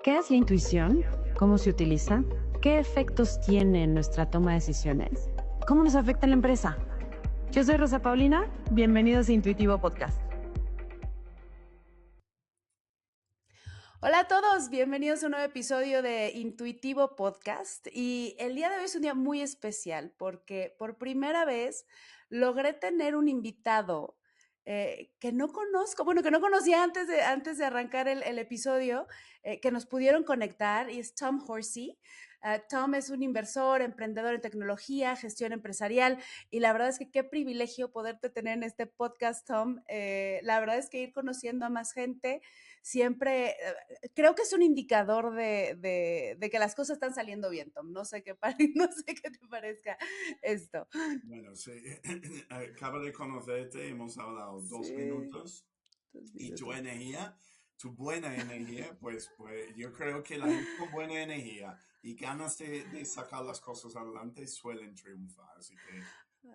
¿Qué es la intuición? ¿Cómo se utiliza? ¿Qué efectos tiene en nuestra toma de decisiones? ¿Cómo nos afecta en la empresa? Yo soy Rosa Paulina, bienvenidos a Intuitivo Podcast. Hola a todos, bienvenidos a un nuevo episodio de Intuitivo Podcast. Y el día de hoy es un día muy especial porque por primera vez logré tener un invitado que no conozco, bueno, que no conocía antes de arrancar el episodio, que nos pudieron conectar, y es Tom Horsey. Tom es un inversor, emprendedor en tecnología, gestión empresarial, y la verdad es que qué privilegio poderte tener en este podcast, Tom. La verdad es que ir conociendo a más gente siempre creo que es un indicador de que las cosas están saliendo bien, Tom. No sé no sé qué te parezca esto. Bueno, sí, acabo de conocerte, hemos hablado dos Sí, minutos 2 y minutos. tu buena energía, pues yo creo que la gente con buena energía y ganas de sacar las cosas adelante suelen triunfar, así que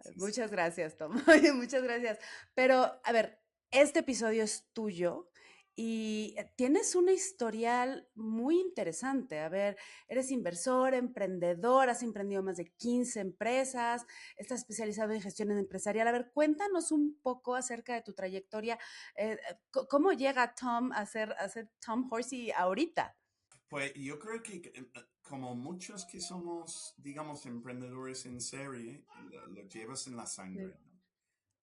sí. Muchas gracias, Tom. Oye, muchas gracias. Pero, a ver, este episodio es tuyo y tienes una historial muy interesante. A ver, eres inversor, emprendedor, has emprendido más de 15 empresas, estás especializado en gestión empresarial. A ver, cuéntanos un poco acerca de tu trayectoria. ¿Cómo llega Tom a ser Tom Horsey ahorita? Pues yo creo que como muchos que somos, digamos, emprendedores en serie, lo llevas en la Sí. sangre, ¿no?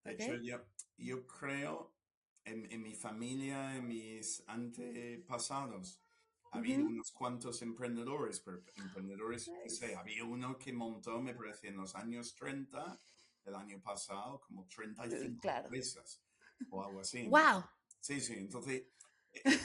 De ¿Ok? hecho, yo creo en mi familia, en mis antepasados, ha habido Ujú. unos cuantos emprendedores, pero emprendedores, que sé, Nice. había uno que montó, me parece, en los años 30 del año pasado, como 35 Claro. empresas o algo así. ¡Wow! Sí, sí, entonces,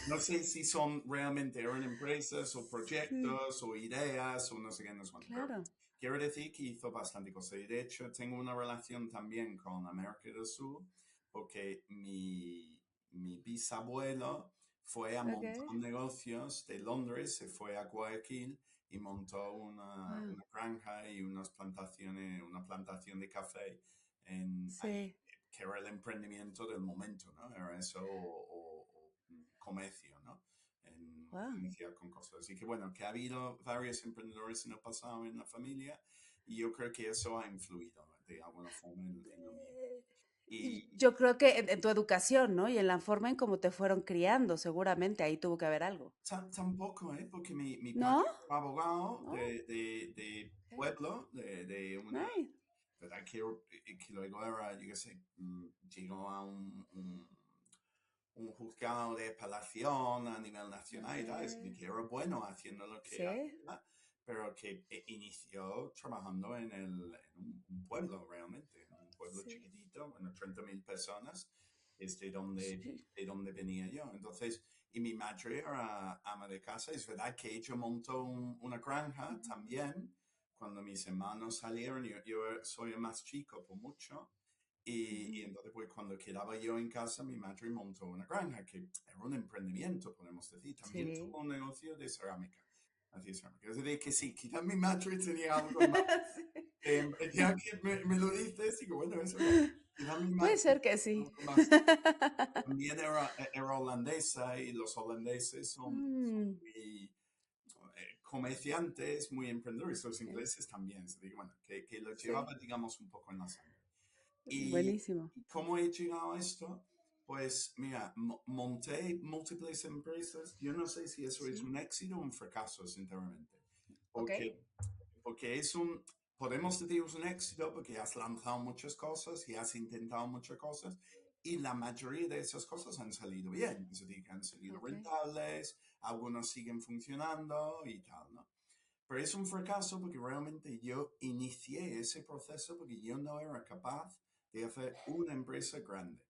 no sé si son realmente eran empresas o Sí, proyectos o ideas o no sé qué, no sé cuánto, pero claro. quiero decir que hizo bastante cosas. Y de hecho, tengo una relación también con América del Sur, porque mi bisabuelo fue a montar Ok. negocios de Londres, se fue a Guayaquil y montó Wow. una granja y unas plantaciones, una plantación de café ahí, Sí. que era el emprendimiento del momento, ¿no? Era eso o comercio, ¿no? Wow. Iniciar con cosas. Así que bueno, que ha habido varios emprendedores en el pasado en la familia y yo creo que eso ha influido de alguna forma en lo mío. Y Y yo creo que en tu educación, ¿no? Y en la forma en cómo te fueron criando, seguramente ahí tuvo que haber algo. tampoco, ¿eh? Porque mi padre ¿No? era abogado No. de Ok. pueblo, de una, Nice. ¿verdad? Que luego era, yo qué sé, llegó a un juzgado de apelación a nivel nacional y tal, es Ok. decir, que era bueno haciendo lo que Sí. hacía, pero que inició trabajando en un pueblo realmente, en un pueblo Sí. chiquitito, bueno, 30.000 personas, es Sí. de donde venía yo. Entonces, y mi madre era ama de casa, es verdad que ella montó una granja Ujú. también, cuando mis hermanos salieron, yo soy el más chico por mucho, y Ujú. entonces, pues cuando quedaba yo en casa, mi madre montó una granja, que era un emprendimiento, podemos decir. También Sí. tuvo un negocio de cerámica. Así es, cerámica. Es decir, que sí, quizás mi madre tenía algo más. Sí. Ya que me lo dices, digo, bueno, es verdad. Quizás mi Puede madre ser que tenía sí. algo más. También era holandesa y los holandeses son Mm, muy comerciantes, muy emprendedores. Los sí. ingleses también. Así que, bueno, que lo Sí. llevaba, digamos, un poco en la sangre. ¿Y Buenísimo. cómo he llegado a esto? Pues mira, monté múltiples empresas. Yo no sé si eso es Sí. un éxito o un fracaso, sinceramente. Ok. Porque, porque podemos decir es un éxito porque has lanzado muchas cosas y has intentado muchas cosas y la mayoría de esas cosas han salido bien. Es decir, que han salido Ok. rentables, algunos siguen funcionando y tal, ¿no? Pero es un fracaso porque realmente yo inicié ese proceso porque yo no era capaz de hacer una empresa grande.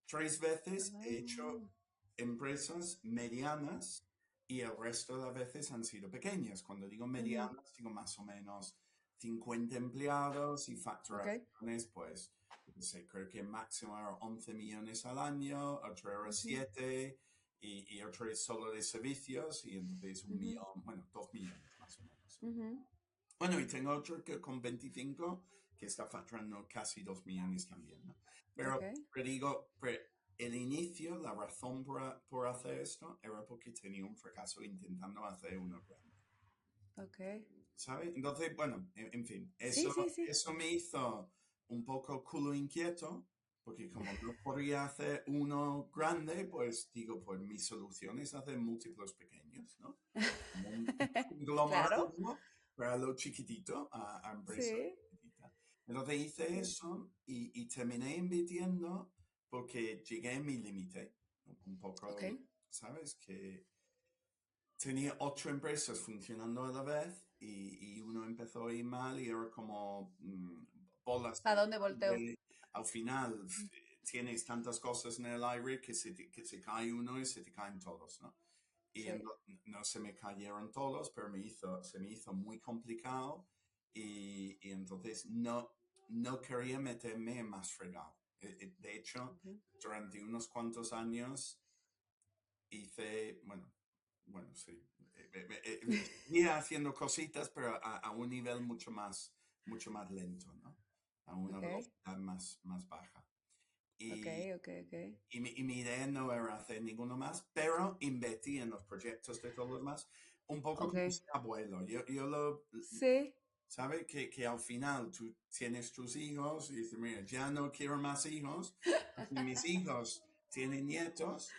3 veces he hecho Ah, empresas medianas y el resto de las veces han sido pequeñas. Cuando digo ujú. medianas, digo más o menos 50 empleados y Ok. facturaciones, pues, yo qué sé, creo que máximo era 11 millones al año, otro era Ujú, 7 y otro es solo de servicios y entonces un ujú, millón, bueno, 2 millones más o menos. ujú. Bueno, y tengo otro que con 25 que está facturando casi 2 millones también, ¿no? Ok. Pero digo, el inicio, la razón por hacer esto era porque tenía un fracaso intentando hacer uno grande. Ok. ¿Sabes? Entonces, bueno, en fin, Sí, sí, sí. eso me hizo un poco culo inquieto, porque como no podía hacer uno grande, pues digo, pues mi solución es hacer múltiplos pequeños, ¿no? Como un conglomerado, Claro. ¿no? Para lo chiquitito, a empresa Sí. chiquitita. Entonces hice Sí. eso y terminé invirtiendo porque llegué a mi límite, un Ok. poco, ¿sabes? Que tenía 8 empresas funcionando a la vez y uno empezó a ir mal y era como bolas ¿A dónde volteo? al final tienes tantas cosas en el aire que se cae uno y se te caen todos, ¿no? Y Sí. no se me cayeron todos, pero se me hizo muy complicado y entonces no quería meterme en más fregado. De hecho, Ok. durante unos cuantos años hice, sí, seguía haciendo cositas, pero a un nivel mucho más lento, ¿no? A una Ok. velocidad más baja. Ok. Y, Ok. Ok. y mi idea no era hacer ninguno más, pero invertí en los proyectos de todos los demás, un poco Ok. como si abuelo. Yo Sí. ¿sabes? Que al final tú tienes tus hijos y dices, mira, ya no quiero más hijos. Si mis hijos tienen nietos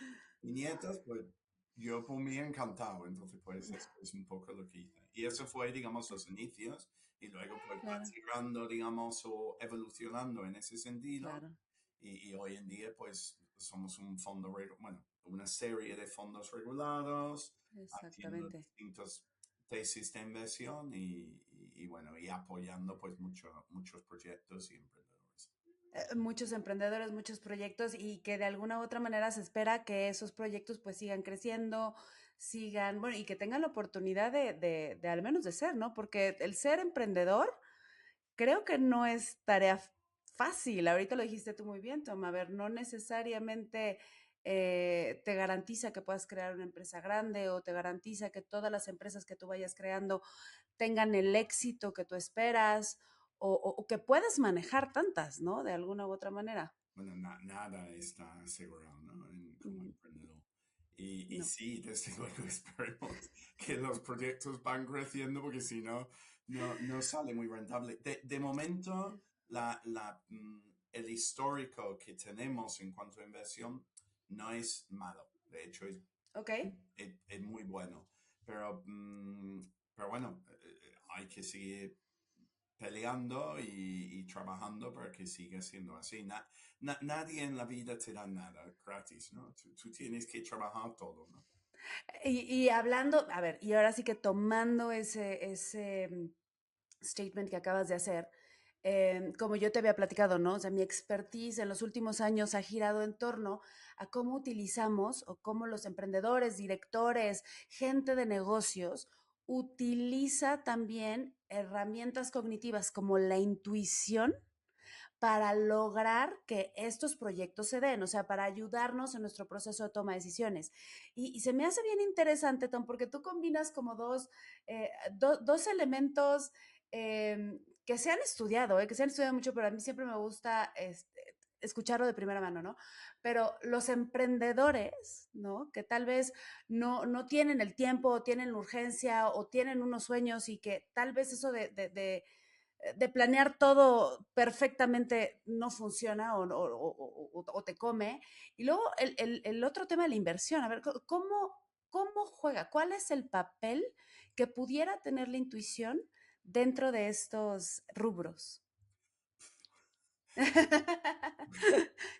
y nietas, pues yo por mí encantado. Entonces, pues eso es un poco lo que hice. Y eso fue, digamos, los inicios. Y luego, pues, va Claro. tirando, digamos, o evolucionando en ese sentido. Claro. Y hoy en día, pues, somos un fondo, bueno, una serie de fondos regulados, haciendo Exactamente. distintos tesis de inversión y bueno, y apoyando pues muchos proyectos y emprendedores. Muchos emprendedores, muchos proyectos y que de alguna u otra manera se espera que esos proyectos pues sigan creciendo, sigan, bueno, y que tengan la oportunidad de al menos de ser, ¿no? Porque el ser emprendedor creo que no es tarea fácil. Ahorita lo dijiste tú muy bien, Tom. A ver, no necesariamente te garantiza que puedas crear una empresa grande o te garantiza que todas las empresas que tú vayas creando tengan el éxito que tú esperas o que puedas manejar tantas, ¿no? De alguna u otra manera. Bueno, nada está asegurado, ¿no? Como Mm, emprendedor. Y no. sí, desde luego esperemos que los proyectos van creciendo porque si no, no sale muy rentable. De momento, el histórico que tenemos en cuanto a inversión no es malo. De hecho, Ok. es muy bueno. Pero bueno, hay que seguir peleando y trabajando para que siga siendo así. Nadie en la vida te da nada gratis, ¿no? Tú tienes que trabajar todo, ¿no? Y hablando, a ver, y ahora sí que tomando ese statement que acabas de hacer, como yo te había platicado, ¿no? O sea, mi expertise en los últimos años ha girado en torno a cómo utilizamos o cómo los emprendedores, directores, gente de negocios utiliza también herramientas cognitivas como la intuición para lograr que estos proyectos se den, o sea, para ayudarnos en nuestro proceso de toma de decisiones. Y se me hace bien interesante, Tom, porque tú combinas como dos elementos que se han estudiado, que se han estudiado mucho, pero a mí siempre me gusta escucharlo de primera mano, ¿no? Pero los emprendedores, ¿no? Que tal vez no tienen el tiempo, o tienen la urgencia, o tienen unos sueños y que tal vez eso de planear todo perfectamente no funciona o te come. Y luego el otro tema de la inversión, a ver, ¿cómo juega? ¿Cuál es el papel que pudiera tener la intuición dentro de estos rubros?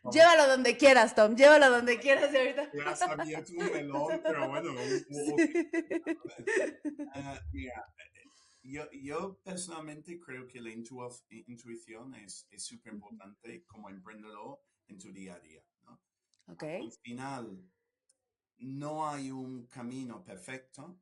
Vamos, Llévalo donde quieras, Tom, llévalo donde quieras de ahorita. ya has abierto un melón, pero bueno, ok. A ver, mira, yo personalmente creo que la intuición es súper importante como emprendedor en tu día a día, ¿no? Ok, Al final, no hay un camino perfecto,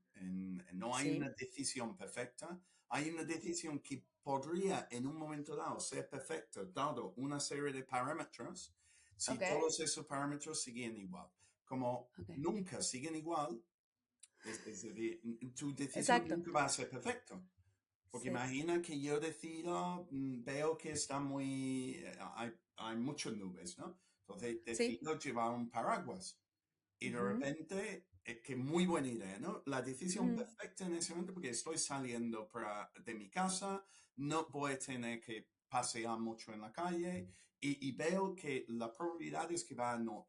no hay una sí, decisión perfecta, hay una decisión que podría en un momento dado ser perfecta, dado una serie de parámetros, si ok, todos esos parámetros siguen igual. Como ok. nunca siguen igual, es decir, tu decisión Exacto. nunca va a ser perfecta. Porque Sí, imagina que yo decido, veo que está hay muchas nubes, ¿no? Entonces Sí. decido llevar un paraguas. Y de Ujú, repente, es que muy buena idea, ¿no? La decisión ujú, perfecta en ese momento porque estoy saliendo de mi casa, no voy a tener que pasear mucho en la calle y veo que la probabilidad es que va a no,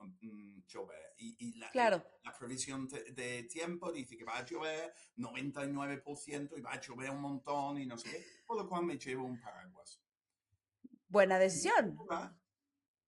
llover. Y claro. la previsión de tiempo dice que va a llover 99% y va a llover un montón y no sé qué, por lo cual me llevo un paraguas. Buena decisión.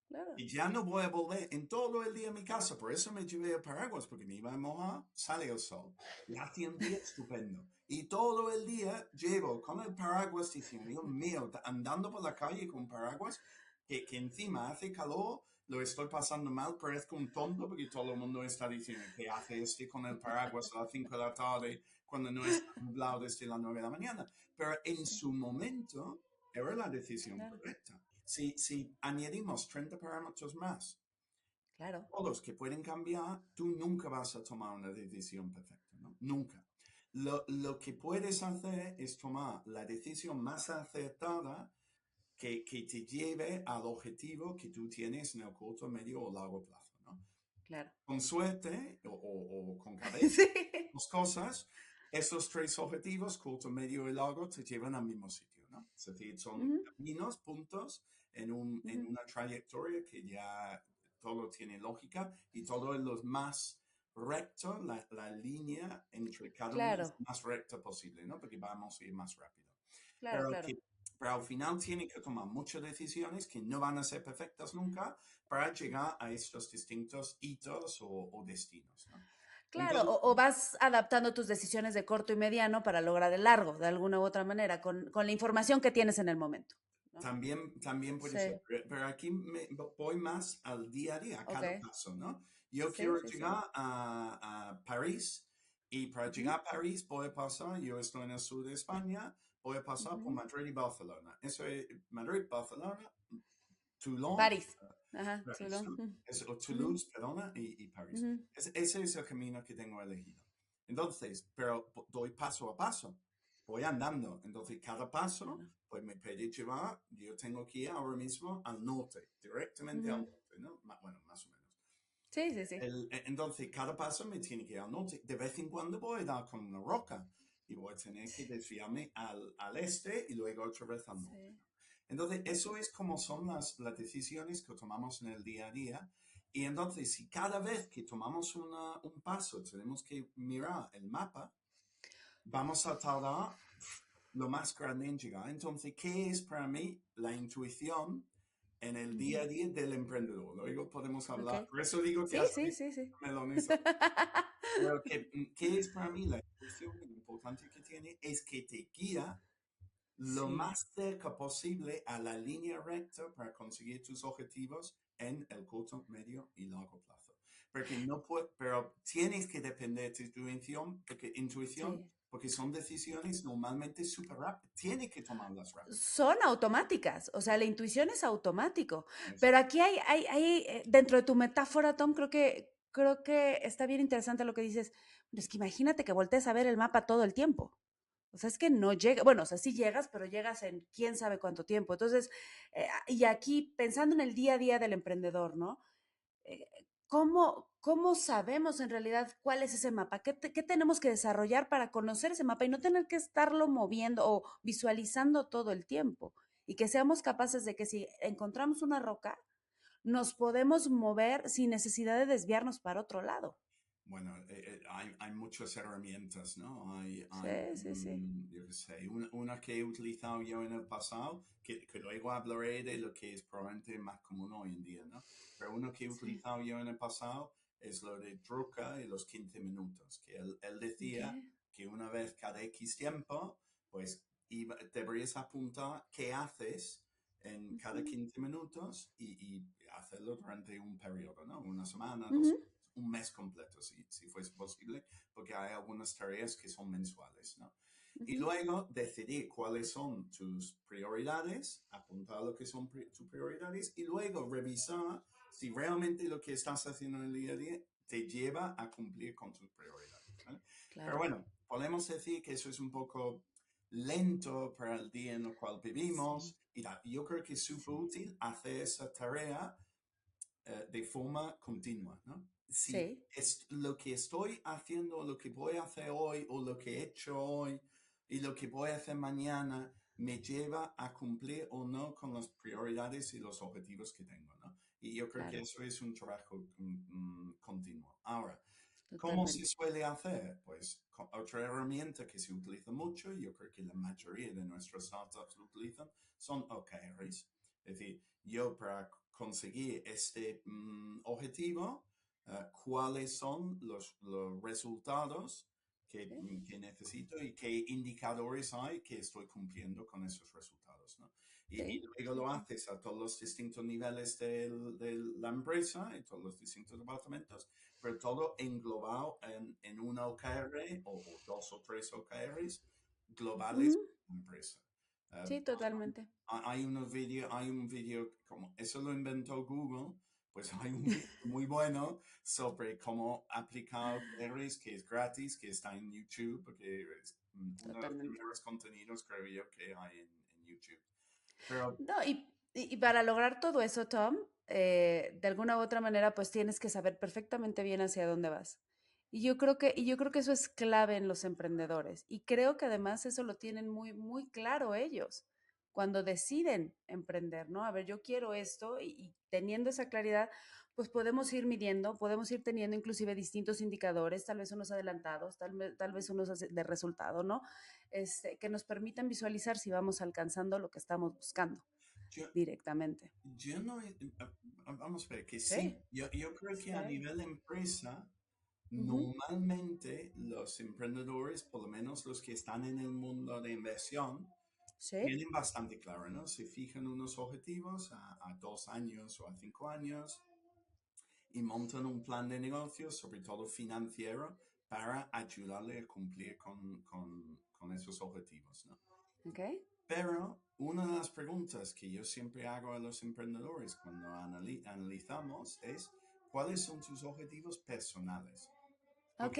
Claro. Y ya no voy a volver en todo el día a mi casa, por eso me llevé el paraguas, porque me iba a mojar, sale el sol. Y hace un día estupendo. Y todo el día llevo con el paraguas diciendo, Dios mío, andando por la calle con paraguas, que encima hace calor, lo estoy pasando mal, parezco un tonto, porque todo el mundo está diciendo, ¿qué hace este con el paraguas a las 5 de la tarde, cuando no está nublado desde las 9 de la mañana? Pero en Sí, su momento era la decisión claro, correcta. Si añadimos 30 parámetros más, claro. todos que pueden cambiar, tú nunca vas a tomar una decisión perfecta, ¿no? Nunca. Lo que puedes hacer es tomar la decisión más acertada que te lleve al objetivo que tú tienes en el corto, medio o largo plazo, ¿no? Claro. Con suerte o con cabeza, Sí. dos cosas, esos tres objetivos, corto, medio y largo, te llevan al mismo sitio, ¿no? Es decir, son Ujú, caminos, puntos en ujú. una trayectoria que ya todo tiene lógica y todo es lo más recto, la línea entre cada uno es Claro, más recta posible, ¿no? Porque vamos a ir más rápido. claro, Pero, claro. pero al final tiene que tomar muchas decisiones que no van a ser perfectas nunca para llegar a estos distintos hitos o destinos, ¿no? Claro, Entonces, o vas adaptando tus decisiones de corto y mediano para lograr el largo, de alguna u otra manera, con la información que tienes en el momento, ¿no? también puede ser, Sí, pero aquí voy más al día a día, a ok. cada paso, ¿no? Yo Sí, quiero sí, sí. llegar a París y para Ujú, llegar a París voy a pasar, yo estoy en el sur de España, voy a pasar por ujú. Madrid y Barcelona. Eso es Madrid, Barcelona, Toulon, París. Ajá, París, Toulon. ¿no? O Ujú, Toulouse, perdona, y París. ujú. Ese es el camino que tengo elegido. Entonces, pero doy paso a paso. Voy andando. Entonces, cada paso, Claro. pues me puede llevar, yo tengo que ir ahora mismo al norte, directamente al Ujú. norte, ¿no? Bueno, más o menos. Sí, sí, sí. Entonces, cada paso me tiene que ir al norte. De vez en cuando voy a dar con una roca y voy a tener que desviarme al este y luego otra vez al norte, Sí. ¿no? Entonces, eso es como son las decisiones que tomamos en el día a día. Y entonces, si cada vez que tomamos un paso tenemos que mirar el mapa, vamos a tardar lo más grande en llegar. Entonces, ¿qué es para mí la intuición en el día Ujú. a día del emprendedor? Luego podemos Ok. hablar. Por eso digo que Sí, has sí, visto sí, sí. melonesa. Pero ¿qué es para mí la intuición? Lo importante que tiene es que te guía lo Sí. más cerca posible a la línea recta para conseguir tus objetivos en el corto, medio y largo plazo. Porque no puede, pero tienes que depender de tu intuición, Sí. porque son decisiones normalmente súper rápidas. Tienes que tomarlas rápido. Son automáticas, o sea, la intuición es automático, Eso. pero aquí dentro de tu metáfora, Tom, creo que está bien interesante lo que dices. Bueno, es que imagínate que voltees a ver el mapa todo el tiempo. O sea, es que no llega, bueno, o sea, sí llegas, pero llegas en quién sabe cuánto tiempo. Entonces, y aquí pensando en el día a día del emprendedor, ¿no? eh, ¿Cómo sabemos en realidad cuál es ese mapa? ¿Qué tenemos que desarrollar para conocer ese mapa y no tener que estarlo moviendo o visualizando todo el tiempo? Y que seamos capaces de que si encontramos una roca, nos podemos mover sin necesidad de desviarnos para otro lado. Bueno, hay muchas herramientas, ¿no? Sí, sí, sí. Yo qué sé, una que he utilizado yo en el pasado, que luego hablaré de lo que es probablemente más común hoy en día, ¿no? Pero uno que he Sí. utilizado yo en el pasado es lo de Drucker y los 15 minutos, que él decía Okay. que una vez cada X tiempo, pues deberías apuntar qué haces en cada Ujú, 15 minutos y hacerlo durante un periodo, ¿no? Una semana, ujú, dos, un mes completo, si fuese posible, porque hay algunas tareas que son mensuales, ¿no? Y ujú. luego decidir cuáles son tus prioridades, apuntar lo que son tus prioridades y luego revisar si realmente lo que estás haciendo en el día a día te lleva a cumplir con tus prioridades, ¿vale? Pero Claro. bueno, podemos decir que eso es un poco lento para el día en el cual Sí, vivimos y tal. Yo creo que es súper sí. útil hacer esa tarea de forma continua, ¿no? Si Sí, es lo que estoy haciendo, lo que voy a hacer hoy o lo que he hecho hoy y lo que voy a hacer mañana me lleva a cumplir o no con las prioridades y los objetivos que tengo, ¿no? Y yo creo que claro, eso es un trabajo continuo. Ahora, ¿cómo se totalmente. suele hacer? Pues otra herramienta que se utiliza mucho, y yo creo que la mayoría de nuestras startups lo utilizan, son OKRs. Es decir, yo para conseguir este objetivo, cuáles son los resultados Sí, que necesito y qué indicadores hay que estoy cumpliendo con esos resultados, ¿no? Y sí, luego sí, lo sí. haces a todos los distintos niveles de la empresa y todos los distintos departamentos, pero todo englobado en un OKR o dos o tres OKRs globales Ujú, de la empresa. sí, totalmente. Hay un video, como eso lo inventó Google, pues hay un video muy bueno sobre cómo aplicar OKRs, que es gratis, que está en YouTube, porque es uno de los Totalmente. primeros contenidos, creo yo, que hay en YouTube. Pero No, y para lograr todo eso, Tom, de alguna u otra manera, pues tienes que saber perfectamente bien hacia dónde vas. Y yo creo que eso es clave en los emprendedores. Y creo que además eso lo tienen muy, muy claro ellos cuando deciden emprender, ¿no? A ver, yo quiero esto y teniendo esa claridad, pues podemos ir midiendo, podemos ir teniendo inclusive distintos indicadores, tal vez unos adelantados, tal vez unos de resultado, ¿no? Que nos permitan visualizar si vamos alcanzando lo que estamos buscando yo, directamente. yo no, vamos a ver, que sí, Sí, yo creo que a sí. nivel empresa, Ujú. normalmente los emprendedores, por lo menos los que están en el mundo de inversión, Sí, tienen bastante claro, ¿no? Se fijan unos objetivos a 2 años o a 5 años y montan un plan de negocios, sobre todo financiero, para ayudarle a cumplir con esos objetivos, ¿no? ok. Pero una de las preguntas que yo siempre hago a los emprendedores cuando analizamos es, ¿cuáles son tus objetivos personales? Ok,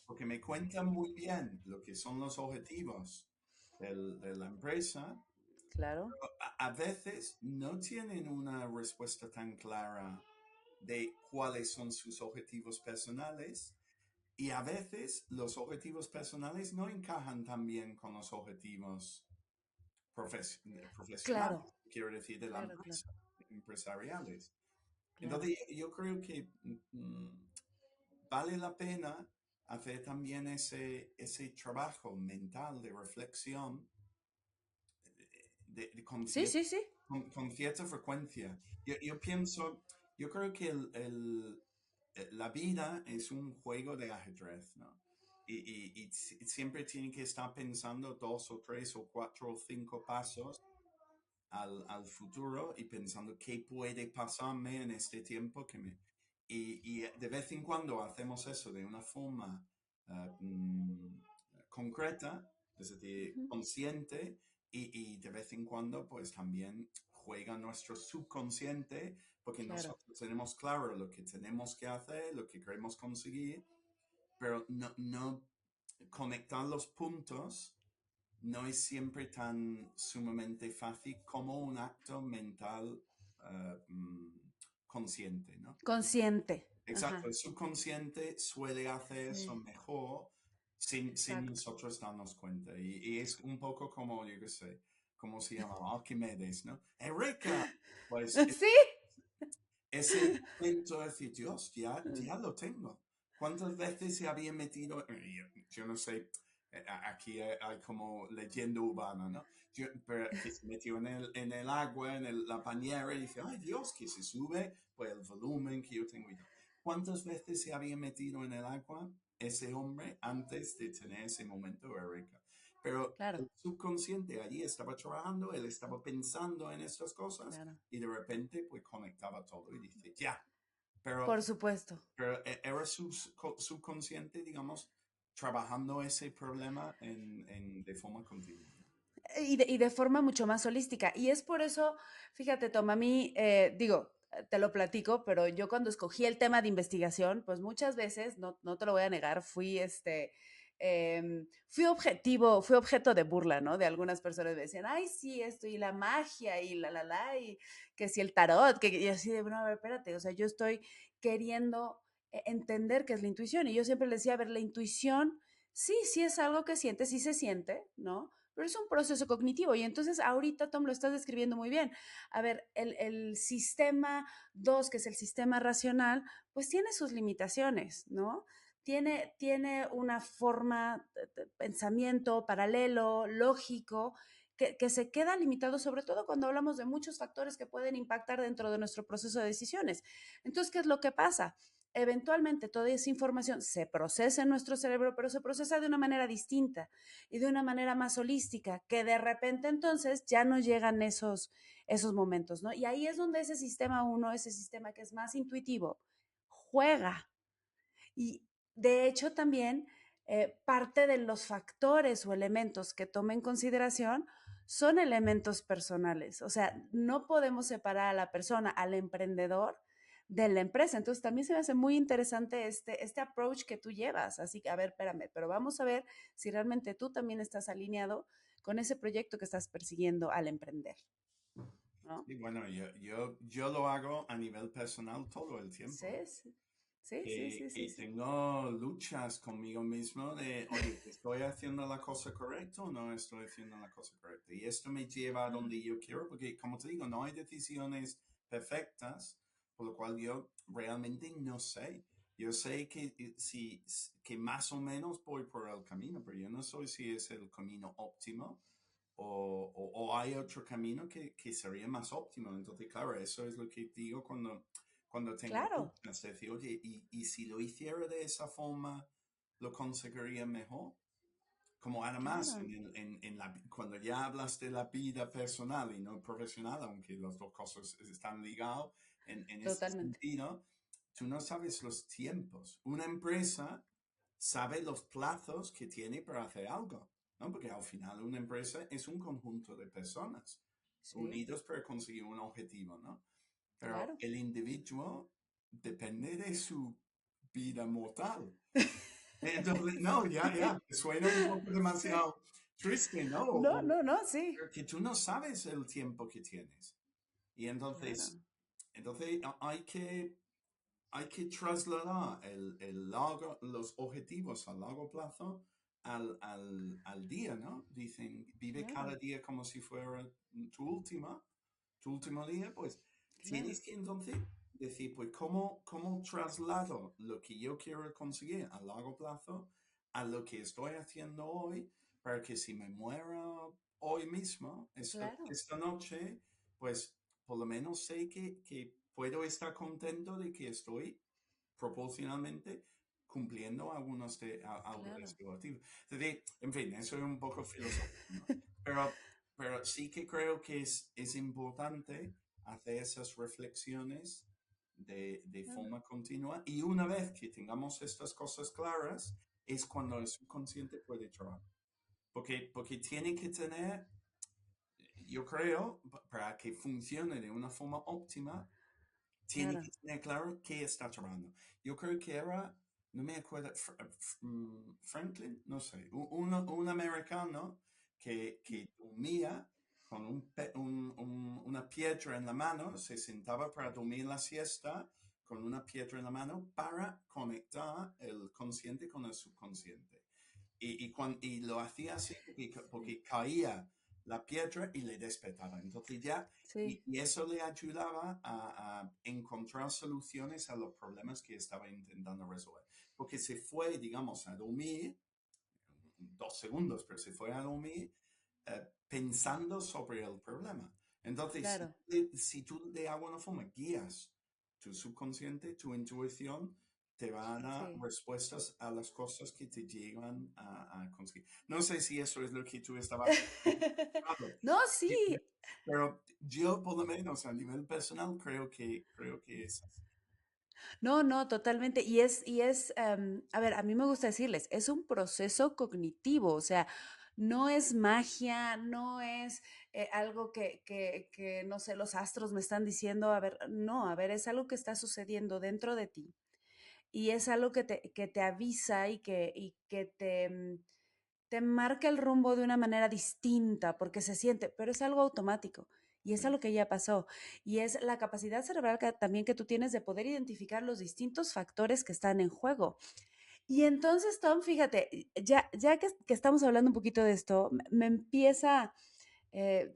Porque me cuentan muy bien lo que son los objetivos de la empresa. claro, A veces no tienen una respuesta tan clara de cuáles son sus objetivos personales y a veces los objetivos personales no encajan tan bien con los objetivos claro, profesionales, quiero decir, de la claro, claro, empresa, empresariales. claro. Entonces, yo creo que vale la pena hacer también ese trabajo mental de reflexión con Sí, sí, sí, con cierta frecuencia. Yo pienso, yo creo que la vida es un juego de ajedrez, ¿no? Y siempre tiene que estar pensando 2 o 3 o 4 o 5 pasos al futuro y pensando qué puede pasarme en este tiempo y de vez en cuando hacemos eso de una forma concreta, es decir, ujú, consciente, y de vez en cuando pues también juega nuestro subconsciente porque claro. nosotros tenemos claro lo que tenemos que hacer, lo que queremos conseguir, pero no conectar los puntos no es siempre tan sumamente fácil como un acto mental consciente, ¿no? Consciente. Exacto, Ajá. el subconsciente suele hacer eso Sí, mejor sin exacto. nosotros darnos cuenta. Y es un poco como, yo qué sé, ¿cómo se llama? Arquimedes, ¿no? ¡Eureka! Pues Sí. ese momento de decir, Dios, ya lo tengo. ¿Cuántas veces se había metido? Yo no sé, aquí hay como leyenda urbana, ¿no? Pero que se metió en el agua, la bañera y dice, ay Dios, que se sube, pues el volumen que yo tengo y tal. ¿Cuántas veces se había metido en el agua ese hombre antes de tener ese momento de eureka? Pero Claro, el subconsciente allí estaba trabajando, él estaba pensando en estas cosas claro. y de repente pues conectaba todo y dice, ya, pero, Por supuesto. pero era su subconsciente, digamos, trabajando ese problema de forma continua. Y de forma mucho más holística. Y es por eso, fíjate, Tom, a mí, digo, te lo platico, pero yo cuando escogí el tema de investigación, pues muchas veces, no te lo voy a negar, fui fui objeto de burla, ¿no? De algunas personas me decían, ay, sí, esto, y la magia, y y que si el tarot, y así de, bueno, a ver, espérate, o sea, yo estoy queriendo entender qué es la intuición. Y yo siempre les decía, a ver, la intuición, sí, sí es algo que siente, sí se siente, ¿no? Pero es un proceso cognitivo. Y entonces ahorita, Tom, lo estás describiendo muy bien. A ver, el sistema 2, que es el sistema racional, pues tiene sus limitaciones, ¿no? Tiene una forma de pensamiento paralelo, lógico, que se queda limitado, sobre todo cuando hablamos de muchos factores que pueden impactar dentro de nuestro proceso de decisiones. Entonces, ¿qué es lo que pasa? Eventualmente toda esa información se procesa en nuestro cerebro, pero se procesa de una manera distinta y de una manera más holística, que de repente entonces ya no llegan esos momentos, ¿no? Y ahí es donde ese sistema uno, ese sistema que es más intuitivo, juega. Y de hecho también parte de los factores o elementos que toma en consideración son elementos personales. O sea, no podemos separar a la persona, al emprendedor, de la empresa. Entonces también se me hace muy interesante este approach que tú llevas. Así que, a ver, espérame, pero vamos a ver si realmente tú también estás alineado con ese proyecto que estás persiguiendo al emprender, ¿no? Y bueno, yo lo hago a nivel personal todo el tiempo, Sí, ¿no? sí, sí, sí, sí, sí, Que sí. tengo luchas conmigo mismo de, oye, ¿estoy haciendo la cosa correcta o no estoy haciendo la cosa correcta? Y esto me lleva a Mm, donde yo quiero, porque como te digo, no hay decisiones perfectas, por lo cual yo realmente no sé. Yo sé que, si, que más o menos voy por el camino, pero yo no sé si es el camino óptimo o hay otro camino que sería más óptimo. Entonces, claro, eso es lo que digo cuando tengo claro, dudas. Es decir, oye, y si lo hiciera de esa forma, lo conseguiría mejor. Como además, claro, cuando ya hablas de la vida personal y no profesional, aunque las dos cosas están ligadas en ese totalmente. sentido, tú no sabes los tiempos. Una empresa sabe los plazos que tiene para hacer algo, ¿no? Porque al final una empresa es un conjunto de personas Sí, unidos para conseguir un objetivo, ¿no? Pero claro. el individuo depende de su vida mortal. Entonces, no, ya, suena un poco Sí. demasiado triste, ¿no? No, no, no, sí. Pero que tú no sabes el tiempo que tienes. Y Claro, entonces hay que trasladar los objetivos a largo plazo al día, ¿no? Dicen, vive claro, cada día como si fuera tu último día, pues claro, tienes que entonces decir, pues, ¿cómo traslado lo que yo quiero conseguir a largo plazo a lo que estoy haciendo hoy para que si me muero hoy mismo, claro, esta noche, pues por lo menos sé que puedo estar contento de que estoy proporcionalmente cumpliendo algunos de claro. estos objetivos. Entonces, en fin, eso es un poco filosófico, ¿no? Pero, pero sí que creo que es importante hacer esas reflexiones de Claro. forma continua y una vez que tengamos estas cosas claras, es cuando el subconsciente puede trabajar. Porque tiene que tener, yo creo, para que funcione de una forma óptima, tiene Claro. que tener claro qué está trabajando. Yo creo que era, no me acuerdo, Franklin, no sé, un americano que dormía con una piedra en la mano, se sentaba para dormir la siesta con una piedra en la mano para conectar el consciente con el subconsciente. Y lo hacía así Sí, porque caía la piedra y le despertaba. Entonces ya, sí, y eso le ayudaba a encontrar soluciones a los problemas que estaba intentando resolver. Porque se fue, digamos, a dormir, 2 segundos, pero se fue a dormir pensando sobre el problema. Entonces, claro. si tú de alguna forma guías tu subconsciente, tu intuición, te va a dar Sí. respuestas a las cosas que te llevan a conseguir. No sé si eso es lo que tú estabas pensando, No, sí. pero yo por lo menos a nivel personal creo que es así. No, no, totalmente. A ver, a mí me gusta decirles, es un proceso cognitivo, o sea, no es magia, no es algo que, no sé, los astros me están diciendo, a ver, no, a ver, es algo que está sucediendo dentro de ti y es algo que te avisa y que te marca el rumbo de una manera distinta, porque se siente, pero es algo automático. Y es algo que ya pasó. Y es la capacidad cerebral también que tú tienes de poder identificar los distintos factores que están en juego. Y entonces, Tom, fíjate, ya que estamos hablando un poquito de esto, me empieza, eh,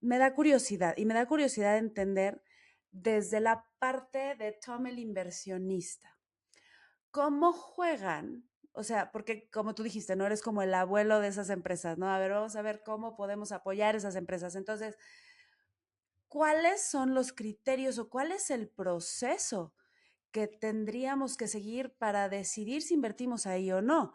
me da curiosidad y me da curiosidad entender desde la parte de Tom el inversionista. ¿Cómo juegan? O sea, porque como tú dijiste, no eres como el abuelo de esas empresas, ¿no? A ver, vamos a ver cómo podemos apoyar esas empresas. Entonces, ¿cuáles son los criterios o cuál es el proceso que tendríamos que seguir para decidir si invertimos ahí o no?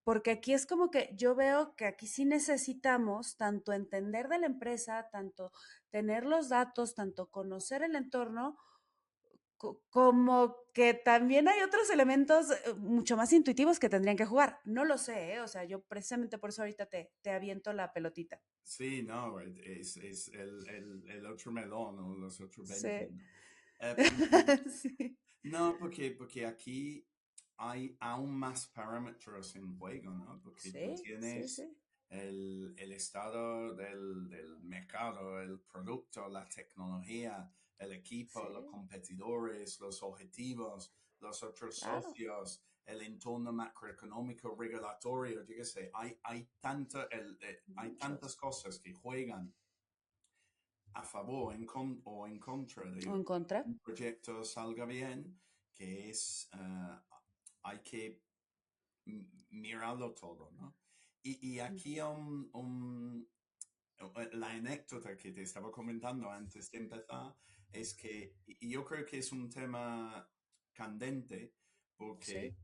Porque aquí es como que yo veo que aquí sí necesitamos tanto entender de la empresa, tanto tener los datos, tanto conocer el entorno, como que también hay otros elementos mucho más intuitivos que tendrían que jugar. No lo sé, ¿eh? O sea, yo precisamente por eso ahorita te aviento la pelotita. Sí, no, es el otro melón o los otros 20, Sí. ¿no? Porque, Sí. no, porque aquí hay aún más parámetros en juego, ¿no? Porque tú Sí, sí, tienes sí. el estado del mercado, el producto, la tecnología, el equipo, los Sí, competidores, los objetivos, los otros claro. socios, el entorno macroeconómico, regulatorio, yo qué sé, hay Muchos. tantas cosas que juegan a favor o en contra O de en contra. un proyecto salga bien, que hay que mirarlo todo, ¿no? Y aquí la anécdota que te estaba comentando antes de empezar es que y yo creo que es un tema candente Sí. porque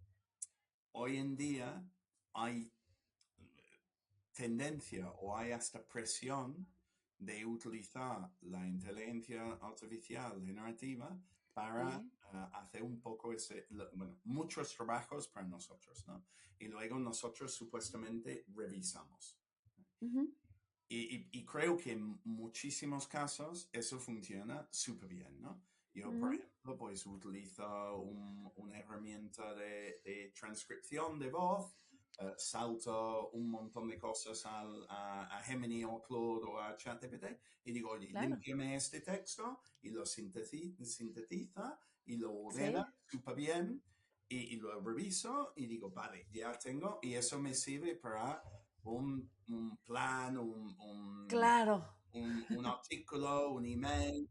hoy en día hay tendencia o hay hasta presión de utilizar la inteligencia artificial generativa para Sí. hacer un poco bueno, muchos trabajos para nosotros, ¿no? Y luego nosotros supuestamente revisamos. Ujú, Y creo que en muchísimos casos eso funciona súper bien, ¿no? Yo, por ujú. ejemplo, pues utilizo una herramienta de transcripción de voz, salto un montón de cosas a Gemini o Claude o a ChatGPT y digo, oye, Claro. límpiame este texto y lo sintetiza y lo ordena Sí. súper bien y lo reviso y digo, vale, ya tengo y eso me sirve para un plan, Claro. un artículo, un email,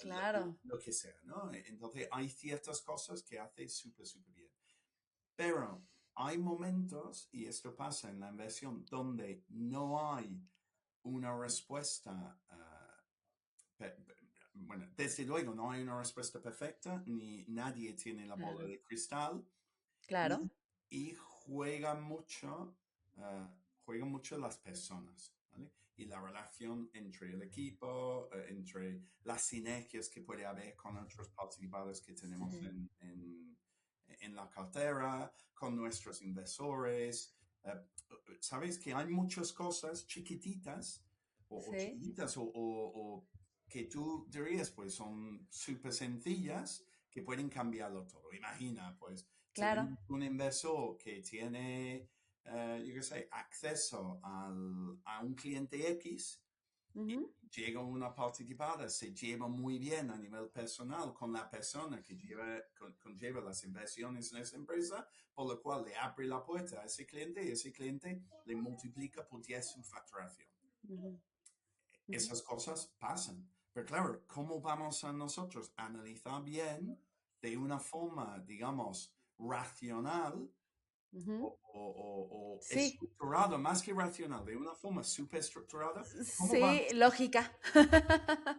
Claro. lo que sea, ¿no? Entonces hay ciertas cosas que hace súper, súper bien. Pero hay momentos, y esto pasa en la inversión, donde no hay una respuesta, bueno, desde luego no hay una respuesta perfecta, ni nadie tiene la bola Claro. de cristal, Claro. y, y juegan mucho las personas, ¿vale? Y la relación entre el equipo, entre las sinergias que puede haber con otros participantes que tenemos Sí. en la cartera, con nuestros inversores. Eh, Sabes que hay muchas cosas chiquititas o Sí. chiquititas o que tú dirías pues son súper sencillas que pueden cambiarlo todo. Imagina, pues Claro. tenemos un inversor que tiene, yo qué sé, acceso a un cliente X y Ujú. llega una participada, se lleva muy bien a nivel personal con la persona que conlleva las inversiones en esa empresa, por lo cual le abre la puerta a ese cliente y ese cliente le multiplica por 10 su facturación. Ujú. Ujú. Esas cosas pasan. Pero claro, ¿cómo vamos a nosotros analizar bien de una forma, digamos, racional Ujú. o Sí. estructurada, más que racional, de una forma superestructurada? ¿Cómo Sí, vamos lógica.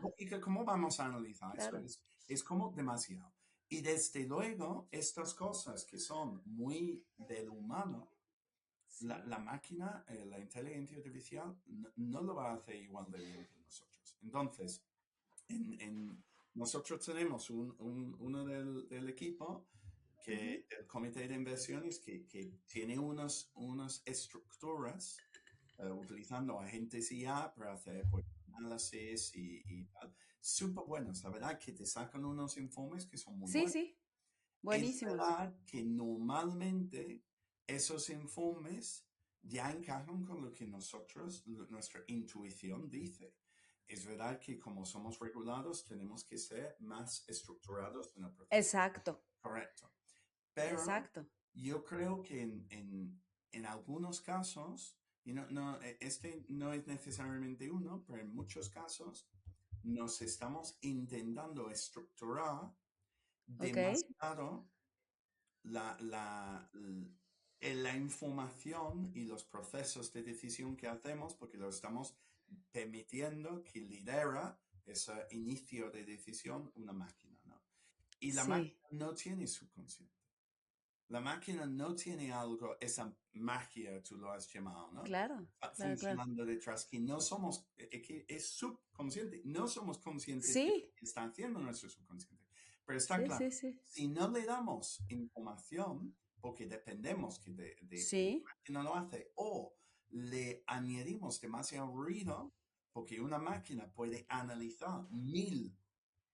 lógica, ¿cómo vamos a analizar eso? Claro. Es como demasiado. Y desde luego, estas cosas que son muy del humano, Sí. la máquina, la inteligencia artificial, no lo va a hacer igual de bien que nosotros. Entonces, nosotros tenemos uno del equipo, Ujú. el comité de inversiones, que tiene unas estructuras utilizando agentes IA para hacer pues, análisis y tal. Súper buenos, la verdad que te sacan unos informes que son muy Sí, buenos. sí. es Buenísimos. verdad que normalmente esos informes ya encajan con lo que nuestra intuición dice. Es verdad que como somos regulados, tenemos que ser más estructurados en el proceso. Exacto, Correcto. Pero exacto. yo creo que en algunos casos, y este no es necesariamente uno, pero en muchos casos nos estamos intentando estructurar Ok. demasiado la información y los procesos de decisión que hacemos porque lo estamos permitiendo que lidera ese inicio de decisión una máquina, ¿no? Y la Sí, máquina no tiene subconsciente. La máquina no tiene algo, esa magia, tú lo has llamado, ¿no? claro, claro, claro. Funcionando detrás, que no somos, que es subconsciente, no somos conscientes de lo Sí, que está haciendo nuestro subconsciente. Pero está sí, claro, sí, sí. si no le damos información, porque dependemos de que la Sí, máquina lo hace, o le añadimos demasiado ruido, porque una máquina puede analizar 1000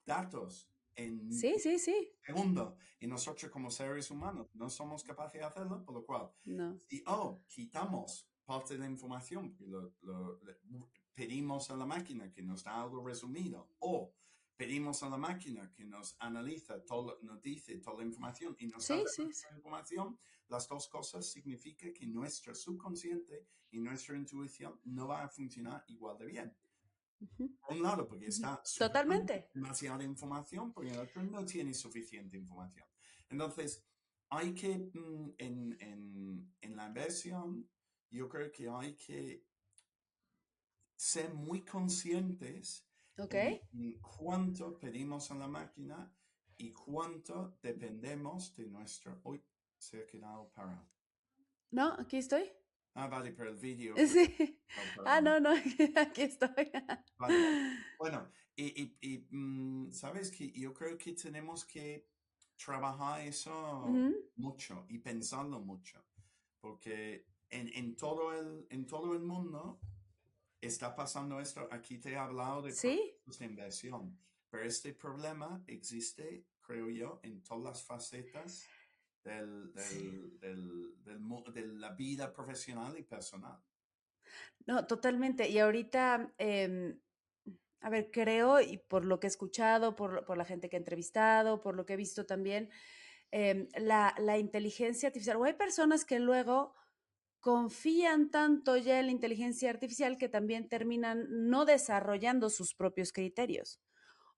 datos en sí, sí, sí. segundo, y nosotros como seres humanos no somos capaces de hacerlo, por lo cual, No. si quitamos parte de la información, porque pedimos a la máquina que nos da algo resumido, o pedimos a la máquina que nos analiza, nos dice toda la información y nos da Sí, sí, sí. la información, las dos cosas significan que nuestro subconsciente y nuestra intuición no van a funcionar igual de bien. Ujú, Por un lado, porque ujú. está superando Totalmente. demasiada información, porque el otro no tiene suficiente información. Entonces, hay que, en la inversión, yo creo que hay que ser muy conscientes Ok. en cuánto pedimos a la máquina y cuánto dependemos de nuestro... Uy, se ha quedado parado. No, aquí estoy. Ah, vale, pero el vídeo creo que Sí. ha quedado Ah, parado. no, no, aquí estoy. Vale, vale. Bueno, sabes que yo creo que tenemos que trabajar eso Ujú. mucho y pensarlo mucho, porque en todo el mundo está pasando esto. Aquí te he hablado de Sí, procesos de inversión, pero este problema existe, creo yo, en todas las facetas sí. de la vida profesional y personal. No, totalmente. Y ahorita, a ver, creo, y por lo que he escuchado, por la gente que he entrevistado, por lo que he visto también, la inteligencia artificial, o hay personas que luego confían tanto ya en la inteligencia artificial que también terminan no desarrollando sus propios criterios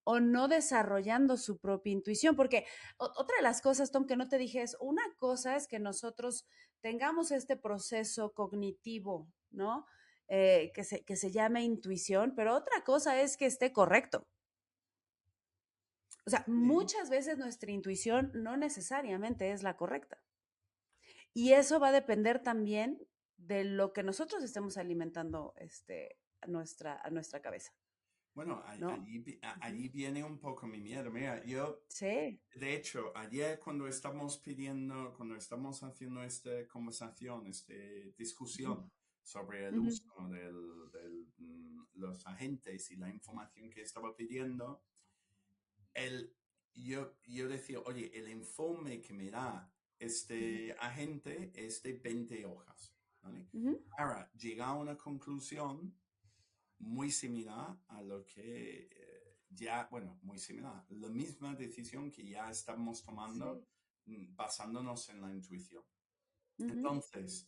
o no desarrollando su propia intuición, porque otra de las cosas, Tom, que no te dije es, una cosa es que nosotros tengamos este proceso cognitivo, ¿no? Que se llame intuición, pero otra cosa es que esté correcto. O sea, Sí. muchas veces nuestra intuición no necesariamente es la correcta. Y eso va a depender también de lo que nosotros estemos alimentando a nuestra cabeza, Bueno, ¿no? Ujú. allí viene un poco mi miedo. Mira, yo, Sí. de hecho, ayer cuando estamos haciendo esta conversación, esta Ujú, discusión sobre el ujú, uso los agentes y la información que estaba pidiendo, el, yo decía, oye, el informe que me da ujú, este agente es de 20 hojas, ¿vale? ujú. Ahora, llega a una conclusión muy similar a lo que bueno, muy similar, la misma decisión que ya estamos tomando Sí. basándonos en la intuición. Ujú. Entonces,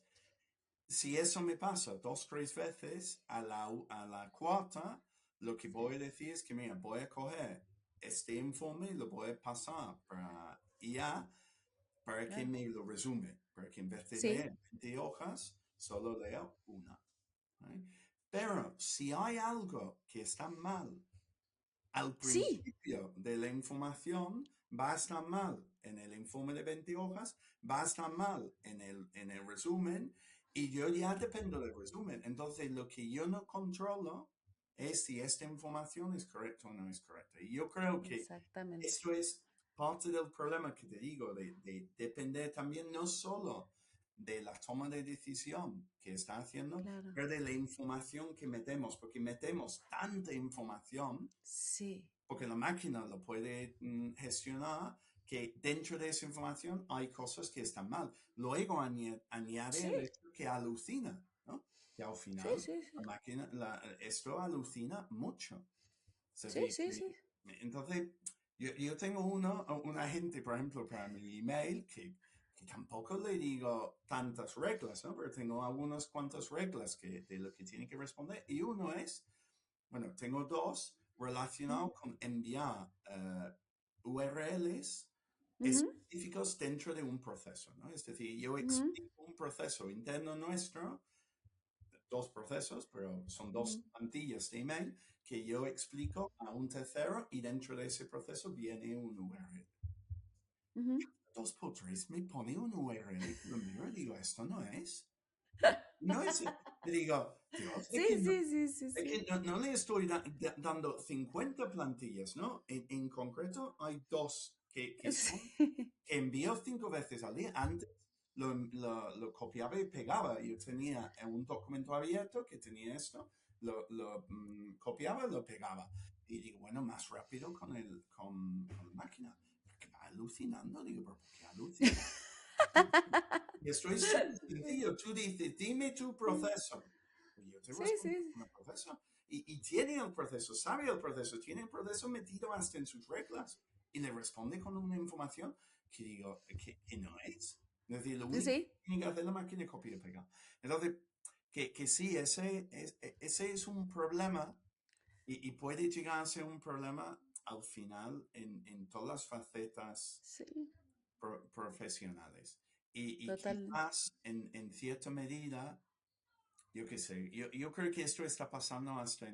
si eso me pasa 2, 3 veces, a la cuarta, lo que Sí, voy a decir es que, mira, voy a coger este informe y lo voy a pasar para IA para que claro. me lo resume, para que en vez de Sí, leer 20 hojas, solo lea una. ¿Vale? Pero si hay algo que está mal al sí, principio de la información, va a estar mal en el informe de 20 hojas, va a estar mal en el resumen, y yo ya dependo del resumen. Entonces, lo que yo no controlo es si esta información es correcta o no es correcta. Y yo creo que exactamente. esto es parte del problema que te digo, de depender también no solo de la toma de decisión que está haciendo, Claro. pero de la información que metemos, porque metemos tanta información, Sí, porque la máquina lo puede gestionar, que dentro de esa información hay cosas que están mal. Luego añade el Sí, hecho que alucina, ¿no? Que al sí, final sí, la sí. máquina, esto alucina mucho. Es Sí, decir, sí, sí. entonces, yo tengo una gente, por ejemplo, para mi email que tampoco le digo tantas reglas, ¿no? Pero tengo algunas cuantas reglas de lo que tiene que responder. Y uno es, bueno, tengo dos Ujú, relacionados con enviar URLs ujú, específicos dentro de un proceso, ¿no? Es decir, yo ujú, explico un proceso interno nuestro, dos procesos, pero son dos ujú, plantillas de email que yo explico a un tercero y dentro de ese proceso viene un URL. ujú. Dos por tres me pone un URL y lo miro y digo, esto no es. No es. Le digo, Dios, Sí, sí, sí, sí, es sí. que no le estoy dando 50 plantillas, ¿no? En concreto hay dos que son Sí. que envío 5 veces al día. Antes lo copiaba y pegaba. Yo tenía un documento abierto que tenía esto, lo copiaba y lo pegaba. Y digo, bueno, más rápido con la máquina. Porque va alucinando. Digo, ¿pero por qué alucina? Y esto es súper sencillo. Tú dices, dime tu proceso. Y yo te Sí, respondo sí, con el proceso. Y tiene el proceso, sabe el proceso, tiene el proceso metido hasta en sus reglas. Y le responde con una información que digo, que no es. Es decir, lo sí, único sí, que tiene que hacer la máquina es copiar y pegar. Entonces, que sí, ese es un problema y puede llegar a ser un problema al final en todas las facetas sí, profesionales. Y totalmente. quizás en cierta medida, yo qué sé, yo creo que esto está pasando hasta,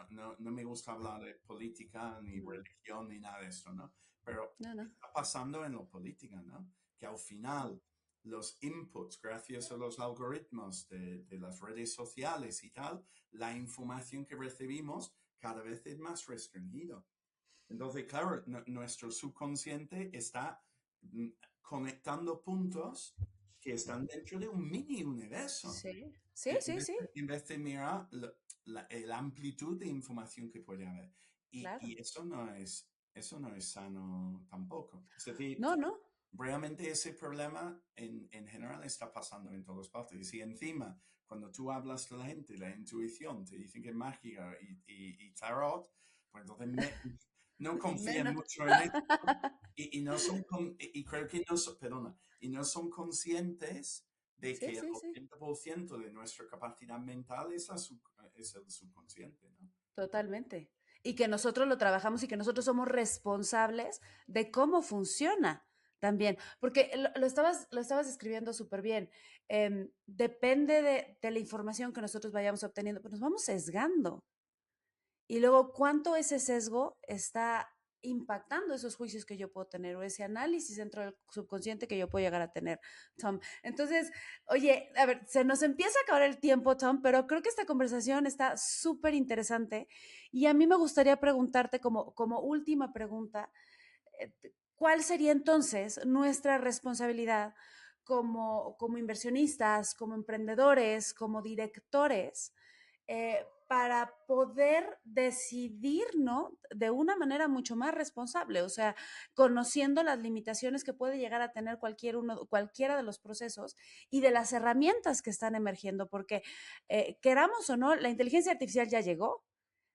no me gusta hablar de política, ni No, religión, ni nada de esto, ¿no? Pero no, no. está pasando en la política, ¿no? Que al final los inputs, gracias a los algoritmos de las redes sociales y tal, la información que recibimos cada vez es más restringido. Entonces, claro, nuestro subconsciente está mm, conectando puntos que están dentro de un mini universo, Sí, sí, en sí, vez sí, en vez de mirar la amplitud de información que puede haber. claro. Y eso no es sano tampoco. Es decir, No, no. realmente ese problema en general está pasando en todas partes. Y si encima, cuando tú hablas con la gente, la intuición, te dicen que es mágica y tarot, pues entonces no confían Menos. mucho en eso. Y no son, y creo que no son, perdona, y no son conscientes de Sí, que el sí, sí. 80% de nuestra capacidad mental es el subconsciente, ¿no? Totalmente. Y que nosotros lo trabajamos y que nosotros somos responsables de cómo funciona también. Porque lo estabas describiendo súper bien. Depende de la información que nosotros vayamos obteniendo, pues nos vamos sesgando. Y luego, ¿cuánto ese sesgo está impactando esos juicios que yo puedo tener o ese análisis dentro del subconsciente que yo puedo llegar a tener, Tom? Entonces, oye, a ver, se nos empieza a acabar el tiempo, Tom, pero creo que esta conversación está súper interesante y a mí me gustaría preguntarte como última pregunta, eh, ¿cuál sería entonces nuestra responsabilidad como inversionistas, como emprendedores, como directores? Para poder decidir, ¿no? De una manera mucho más responsable, o sea, conociendo las limitaciones que puede llegar a tener cualquiera de los procesos y de las herramientas que están emergiendo, porque queramos o no, la inteligencia artificial ya llegó,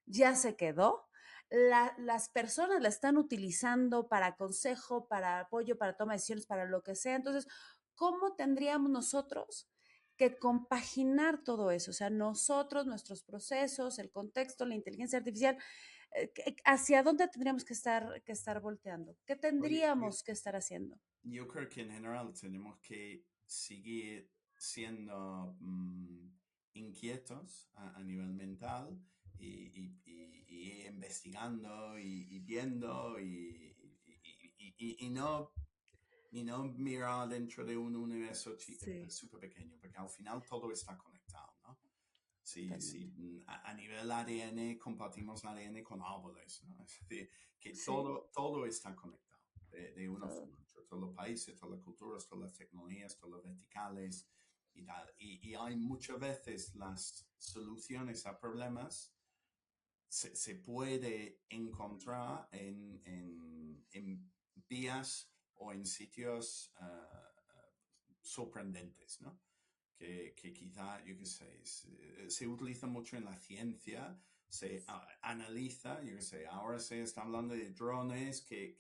ya se quedó. Las personas la están utilizando para consejo, para apoyo, para toma de decisiones, para lo que sea. Entonces, ¿cómo tendríamos nosotros que compaginar todo eso? O sea, nosotros, nuestros procesos, el contexto, la inteligencia artificial, ¿hacia dónde tendríamos que estar volteando? ¿Qué Oye, yo, tendríamos que estar haciendo? yo creo que en general tenemos que seguir siendo inquietos a nivel mental y investigando y viendo y no mirar dentro de un universo Sí, súper pequeño, porque al final todo está conectado, ¿no? Sí, totalmente. sí. A nivel ADN compartimos ADN con árboles, ¿no? Es decir, que Sí, todo está conectado de una todo. forma u otra. Todos los países, todas las culturas, todas las tecnologías, todas las verticales y tal. Y hay muchas veces las soluciones a problemas se puede encontrar en vías o en sitios sorprendentes, ¿no? Que quizá, yo qué sé, se utiliza mucho en la ciencia, se analiza, yo qué sé, ahora se está hablando de drones que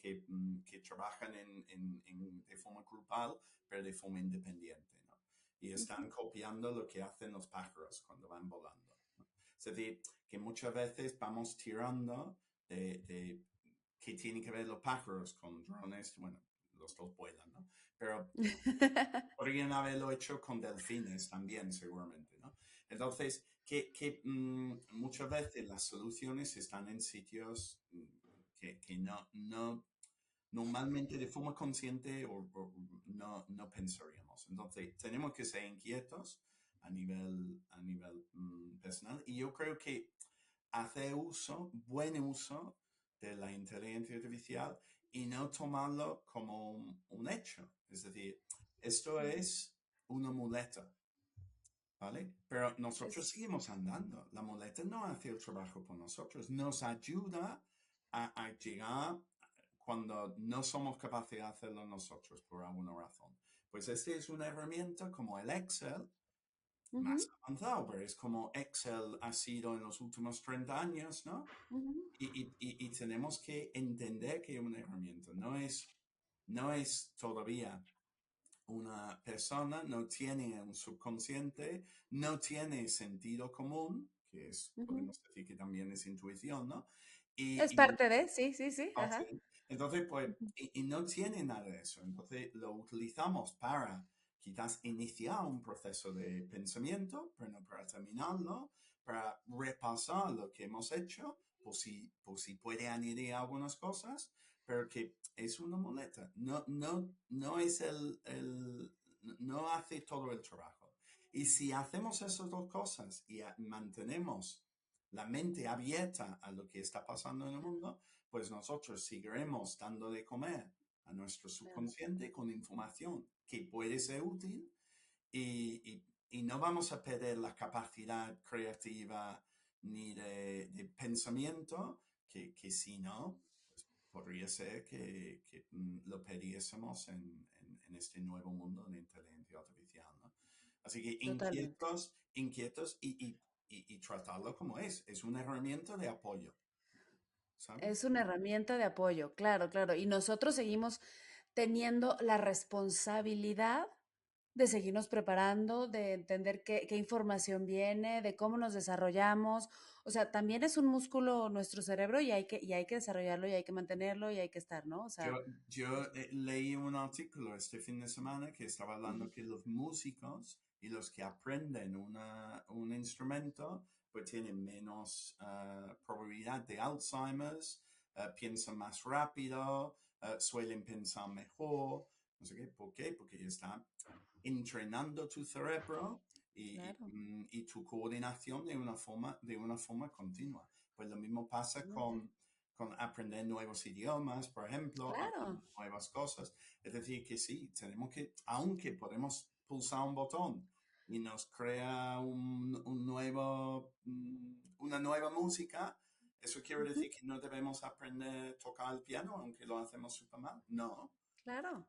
trabajan de forma grupal, pero de forma independiente, ¿no? Y están copiando lo que hacen los pájaros cuando van volando, ¿no? Es decir, que muchas veces vamos tirando de que tienen que ver los pájaros con drones, bueno, los dos vuelan, ¿no? Pero podrían haberlo hecho con delfines también, seguramente, ¿no? Entonces, muchas veces las soluciones están en sitios que no normalmente de forma consciente o no pensaríamos. Entonces, tenemos que ser inquietos a nivel personal. Y yo creo que hacer buen uso de la inteligencia artificial y no tomarlo como un hecho. Es decir, esto es una muleta, ¿vale? Pero nosotros seguimos andando. La muleta no hace el trabajo por nosotros. Nos ayuda a llegar cuando no somos capaces de hacerlo nosotros por alguna razón. Pues esta es una herramienta como el Excel, más avanzado, pero es como Excel ha sido en los últimos 30 años, ¿no? Y tenemos que entender que es una herramienta, no es todavía una persona, no tiene un subconsciente, no tiene sentido común, podemos decir que también es intuición, ¿no? Es Y parte de, sí, sí, sí, Ok. ajá. Entonces, pues, y no tiene nada de eso. Entonces, lo utilizamos para quizás iniciar un proceso de pensamiento, pero no para terminarlo, para repasar lo que hemos hecho, por si puede añadir algunas cosas, pero que es una muleta. No es no hace todo el trabajo. Y si hacemos esas dos cosas y mantenemos la mente abierta a lo que está pasando en el mundo, pues nosotros seguiremos dando de comer a nuestro subconsciente con información que puede ser útil y no vamos a perder la capacidad creativa ni de pensamiento, que si no, pues podría ser que lo perdiésemos en este nuevo mundo de inteligencia artificial, ¿no? Así que Totalmente. inquietos y tratarlo como es una herramienta de apoyo, ¿sabes? Es una herramienta de apoyo, claro, claro. Y nosotros seguimos teniendo la responsabilidad de seguirnos preparando, de entender qué información viene, de cómo nos desarrollamos. O sea, también es un músculo nuestro cerebro y hay que desarrollarlo y hay que mantenerlo y hay que estar, ¿no? O sea, Yo leí un artículo este fin de semana que estaba ujú, hablando que los músicos y los que aprenden un instrumento pues tienen menos probabilidad de Alzheimer's, piensan más rápido, suelen pensar mejor, no sé qué, ¿por qué? Porque están entrenando tu cerebro claro, y tu coordinación de una forma continua. Pues lo mismo pasa totalmente. con aprender nuevos idiomas, por ejemplo, Claro. aprender nuevas cosas. Es decir, que sí, tenemos aunque podemos pulsar un botón y nos crea una nueva música, ¿eso quiere Ujú, decir que no debemos aprender a tocar el piano aunque lo hacemos súper mal? No, claro,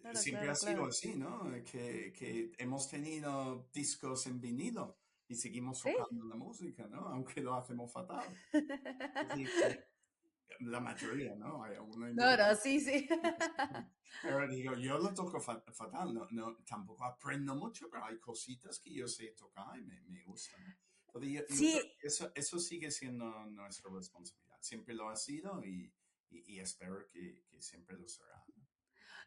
claro, siempre ha claro, sido claro. así, ¿no? Que hemos tenido discos en vinilo y seguimos Sí. tocando la música, ¿no? Aunque lo hacemos fatal. Es decir, que la mayoría, ¿no? Hay alguna No, no, individual. sí, sí. Pero digo, yo lo toco fatal, tampoco aprendo mucho, pero hay cositas que yo sé tocar y me gustan, ¿no? Entonces, yo creo Sí, que eso sigue siendo nuestra responsabilidad. Siempre lo ha sido y espero que siempre lo será, ¿no?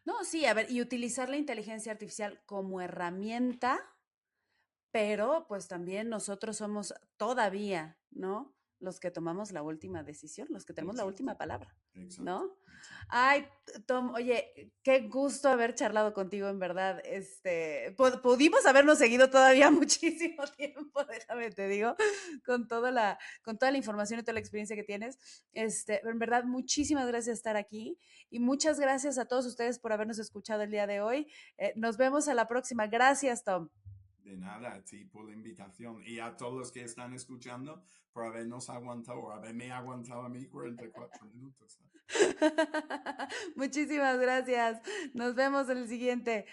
no, sí, a ver, y utilizar la inteligencia artificial como herramienta, pero pues también nosotros somos todavía, ¿no? Los que tomamos la última decisión, los que tenemos la Exacto, última palabra, exacto, ¿no? exacto. Ay, Tom, oye, qué gusto haber charlado contigo, en verdad. Pudimos habernos seguido todavía muchísimo tiempo, déjame te digo, con toda la información y toda la experiencia que tienes. Pero en verdad, muchísimas gracias por estar aquí y muchas gracias a todos ustedes por habernos escuchado el día de hoy. Nos vemos a la próxima. Gracias, Tom. De nada, a ti por la invitación y a todos los que están escuchando por habernos aguantado o haberme aguantado a mí 44 minutos. Muchísimas gracias. Nos vemos en el siguiente.